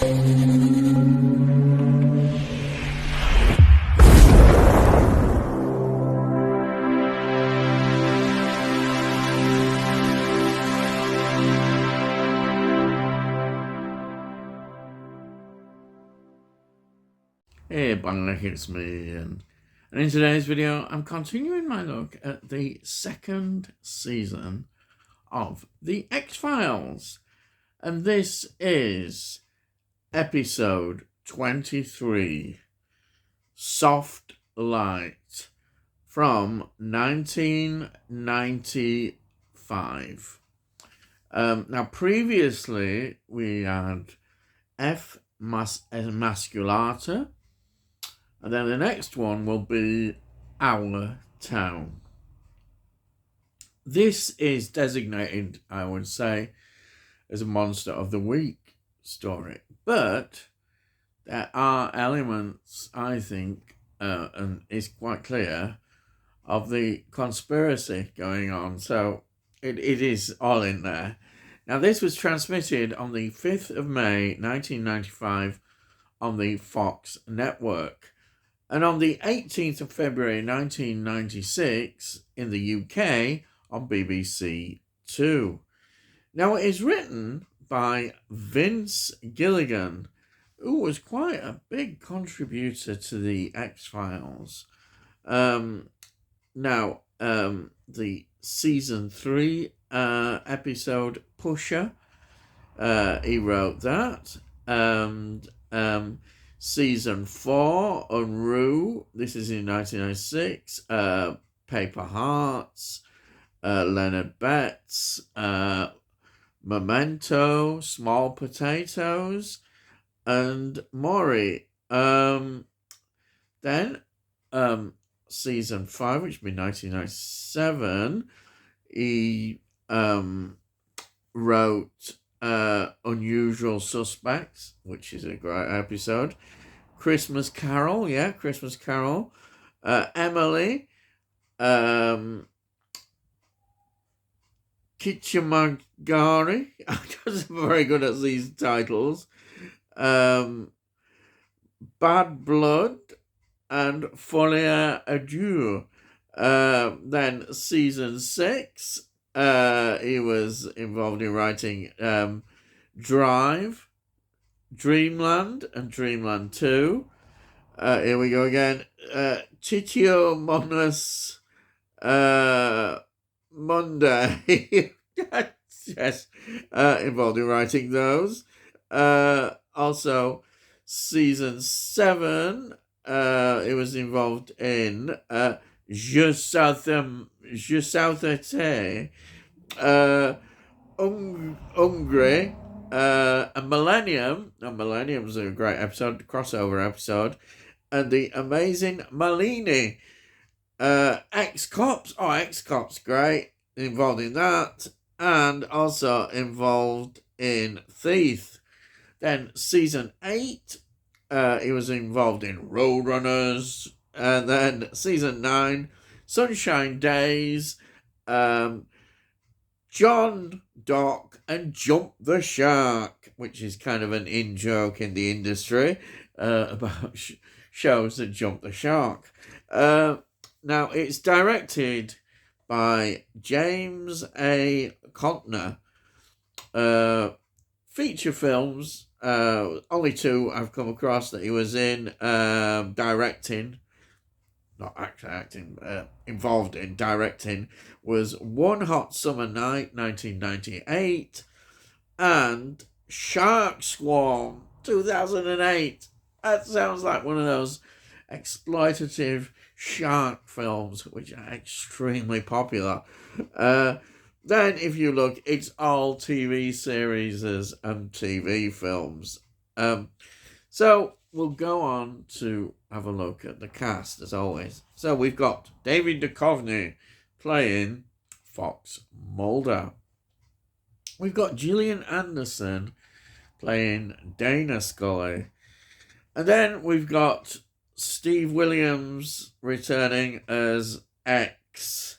Hey, Bangla, it's me, and in today's video, I'm continuing my look at the second season of The X-Files, and this is episode 23, Soft Light, from 1995. Now, previously, we had F. Masculata, and then the next one will be Our Town. This is designated, I would say, as a Monster of the Week story. But there are elements, I think, and it's quite clear, of the conspiracy going on. So it is all in there. Now, this was transmitted on the 5th of May, 1995 on the Fox network. And on the 18th of February 1996 in the UK on BBC Two. Now, it is written by Vince Gilligan, who was quite a big contributor to the X-Files. The season 3 episode Pusher, he wrote that. And season 4, Unruh, this is in 1996, Paper Hearts, Leonard Betts, Memento, Small Potatoes, and Maury. Then season 5, which would be 1997, he wrote Unusual Suspects, which is a great episode. Christmas Carol, Emily, Kitchamagari. I'm just very good at these titles. Bad Blood and Folie Adieu. Then season 6, he was involved in writing Drive, Dreamland, and Dreamland 2. Here we go again. Titio Monus Monday. Yes, involved in writing those. Also, season 7, it was involved in Je Sautais, Hungry, and Millennium. Now, Millennium's a great episode, crossover episode, and The Amazing Malini. Ex-Cops, Ex-Cops, great, involved in that, and also involved in Thief. Then season 8, he was involved in Roadrunners, and then season 9, Sunshine Days, John, Doc, and Jump the Shark, which is kind of an in-joke in the industry about shows that jump the shark. Now, it's directed by James A. Contner. Feature films, only 2 I've come across that he was in, directing, not actually acting, involved in directing, was One Hot Summer Night, 1998, and Shark Swarm, 2008. That sounds like one of those exploitative shark films, which are extremely popular. Then, if you look, it's all TV series and TV films. So, we'll go on to have a look at the cast, as always. So, we've got David Duchovny playing Fox Mulder. We've got Gillian Anderson playing Dana Scully. And then we've got Steve Williams returning as X.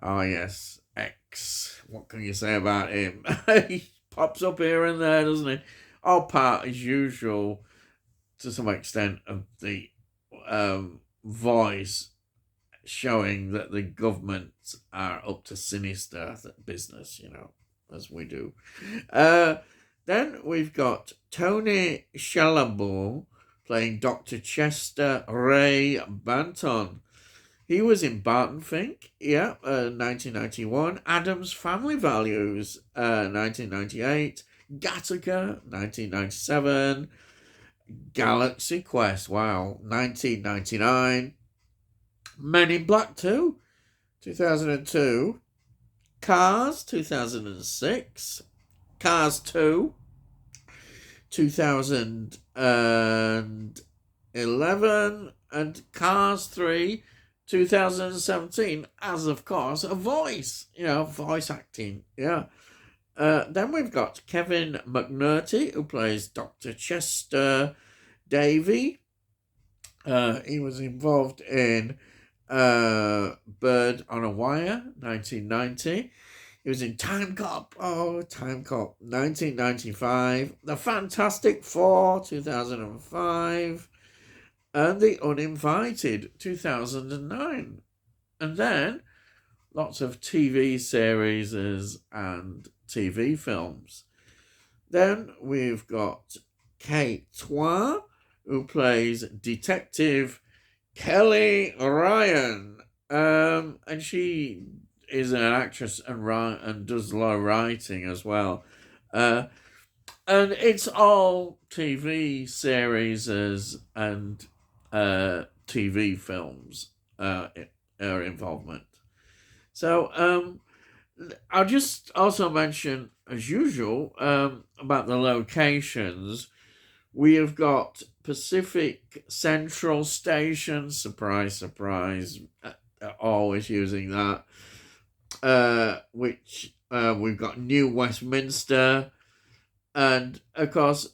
Oh, yes, X. What can you say about him? He pops up here and there, doesn't he? all part, as usual, to some extent, of the voice showing that the governments are up to sinister business, as we do. Then we've got Tony Chalamet playing Dr. Chester Ray Banton. He was in Barton Fink, 1991. Adam's Family Values, 1998. Gattaca, 1997. Galaxy Quest, wow, 1999. Men in Black 2, 2002. Cars, 2006. Cars 2, 2011. And Cars 3, 2017, as of course a voice, voice acting, Then we've got Kevin McNulty, who plays Dr. Chester Davy. He was involved in Bird on a Wire, 1990. He was in Time Cop, 1995. The Fantastic Four, 2005. And The Uninvited, 2009. And then lots of TV series and TV films. Then we've got Kate Twa, who plays Detective Kelly Ryan. And she is an actress and does a lot of writing as well. And it's all TV series and TV films, her involvement. So I'll just also mention, as usual, about the locations. We have got Pacific Central Station, surprise, surprise, always using that, which we've got New Westminster, and of course,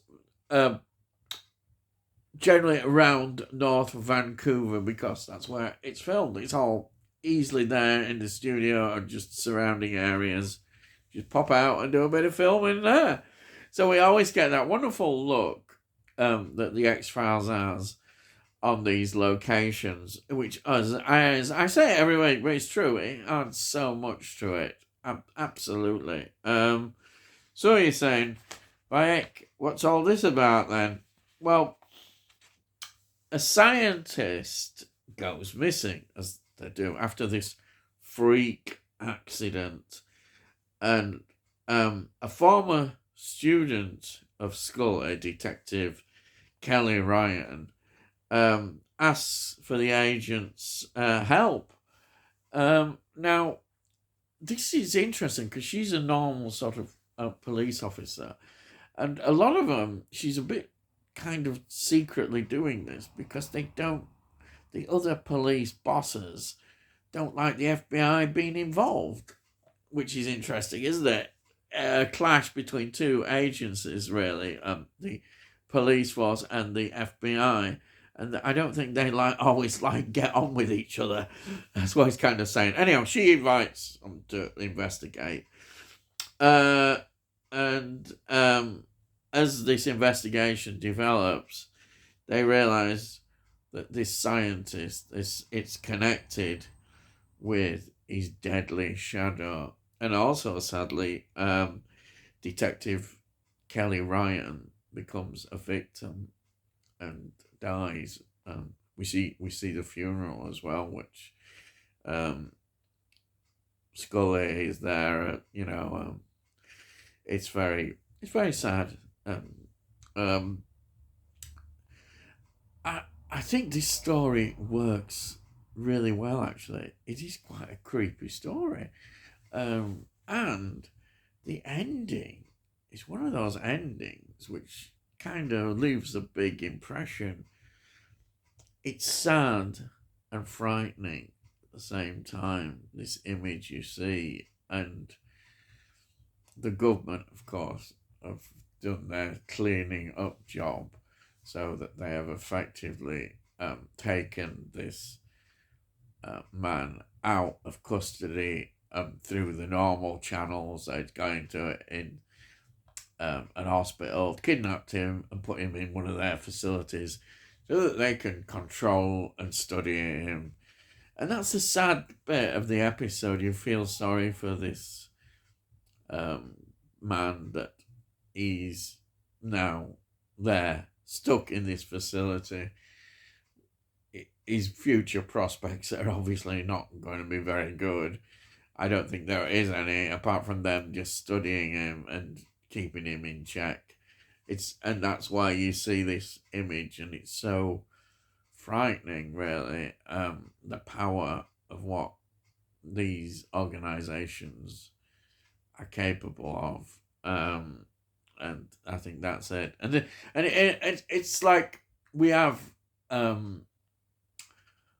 generally around North Vancouver, because that's where it's filmed. It's all easily there in the studio or just surrounding areas. Just pop out and do a bit of filming there. So we always get that wonderful look that the X-Files has on these locations, which, as I say it every week, but it's true. It adds so much to it. Absolutely. So you're saying, Bayek, what's all this about then? Well, a scientist goes missing, as they do, after this freak accident. And a former student of Scully, Detective Kelly Ryan, asks for the agent's help. Now, this is interesting because she's a normal sort of police officer. And a lot of them, she's a bit kind of secretly doing this because the other police bosses don't like the FBI being involved, which is interesting, isn't it? A clash between two agencies, really, the police force and the FBI, and I don't think they always get on with each other. That's what he's kind of saying. Anyhow, she invites them to investigate, and as this investigation develops, they realize that this scientist, it's connected with his deadly shadow. And also, sadly, Detective Kelly Ryan becomes a victim and dies. We see the funeral as well, which Scully is there. It's very sad. I think this story works really well. Actually, it is quite a creepy story. And the ending is one of those endings which kind of leaves a big impression. It's sad and frightening at the same time, this image you see, and the government, of course, have done their cleaning up job so that they have effectively taken this man out of custody through the normal channels they'd go into it in an hospital, kidnapped him and put him in one of their facilities so that they can control and study him. And that's the sad bit of the episode. You feel sorry for this man that he's now there, stuck in this facility. His future prospects are obviously not going to be very good. I don't think there is any, apart from them just studying him and keeping him in check. And that's why you see this image, and it's so frightening, really. The power of what these organizations are capable of. And I think that's it. It's like we have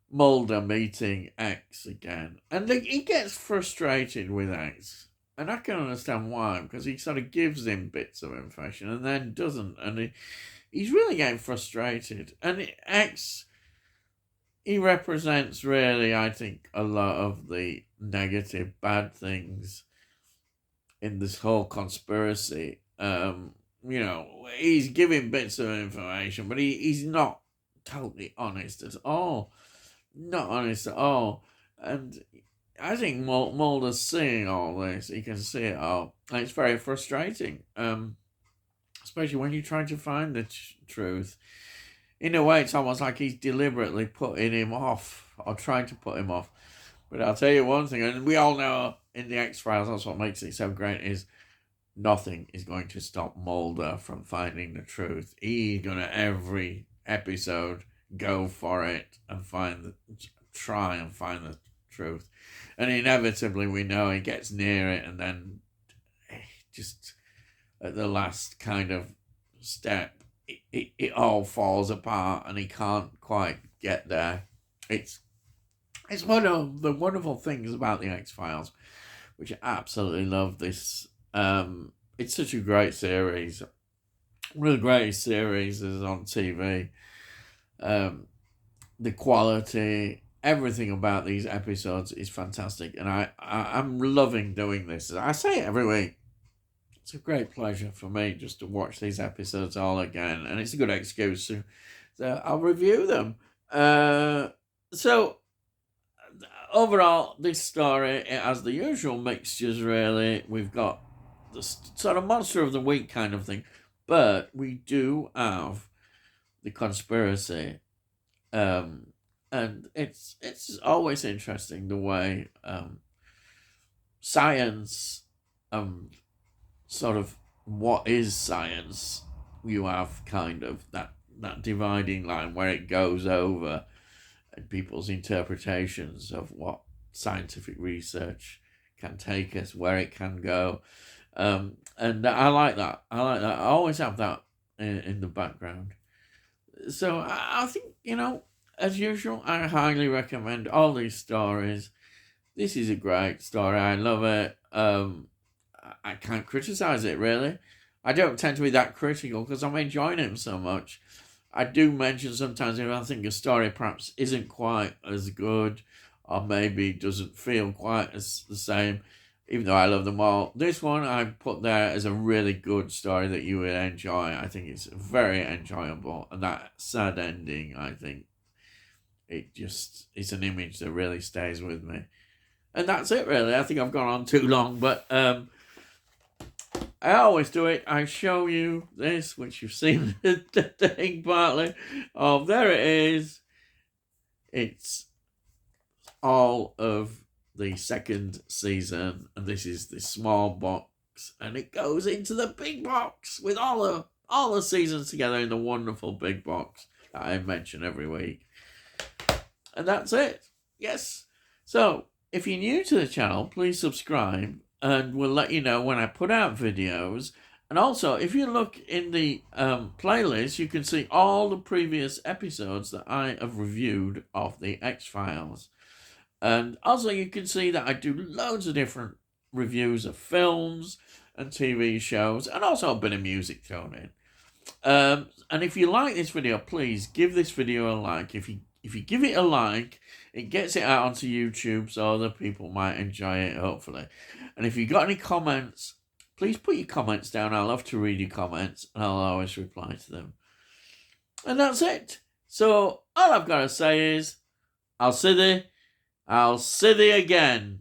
Mulder meeting X again, and he gets frustrated with X, and I can understand why, because he sort of gives him bits of information and then doesn't, and he's really getting frustrated. And X, he represents really, I think, a lot of the negative, bad things in this whole conspiracy. He's giving bits of information, but he's not totally honest at all. Not honest at all. And I think Mulder's seeing all this. He can see it all. And it's very frustrating. Especially when you're trying to find the truth. In a way, it's almost like he's deliberately putting him off, or trying to put him off. But I'll tell you one thing, and we all know in the X-Files, that's what makes it so great, is nothing is going to stop Mulder from finding the truth. He's going to, every episode, go for it and try and find the truth. And inevitably, we know he gets near it, and then just at the last kind of step, it all falls apart, and he can't quite get there. It's one of the wonderful things about the X-Files, which I absolutely love. This it's such a great series. One of the greatest series is on TV. The quality, everything about these episodes is fantastic, and I'm loving doing this. I say it every week. It's a great pleasure for me just to watch these episodes all again, and it's a good excuse to I'll review them. So overall, this story, it has the usual mixtures, really. We've got the sort of monster of the week kind of thing, but we do have the conspiracy. And it's always interesting the way science, sort of what is science, you have kind of that dividing line where it goes over and people's interpretations of what scientific research can take us, where it can go. And I like that. I always have that in the background. So I think, as usual, I highly recommend all these stories. This is a great story. I love it. I can't criticize it, really. I don't tend to be that critical because I'm enjoying it so much. I do mention sometimes if I think a story perhaps isn't quite as good, or maybe doesn't feel quite as the same, even though I love them all. This one I put there as a really good story that you will enjoy. I think it's very enjoyable, and that sad ending, I think, it's an image that really stays with me. And that's it, really. I think I've gone on too long, but I always do it. I show you this, which you've seen the thing partly. Oh, there it is. It's all of the second season, and this is the small box, and it goes into the big box with all the seasons together in the wonderful big box that I mention every week. And that's it. Yes. So, if you're new to the channel, please subscribe, and we'll let you know when I put out videos. And also, if you look in the playlist, you can see all the previous episodes that I have reviewed of the X-Files. And also, you can see that I do loads of different reviews of films and TV shows, and also a bit of music thrown in. And if you like this video, please give this video a like. If you give it a like, it gets it out onto YouTube so other people might enjoy it, hopefully. And if you've got any comments, please put your comments down. I love to read your comments, and I'll always reply to them. And that's it. So all I've got to say is, I'll see thee again.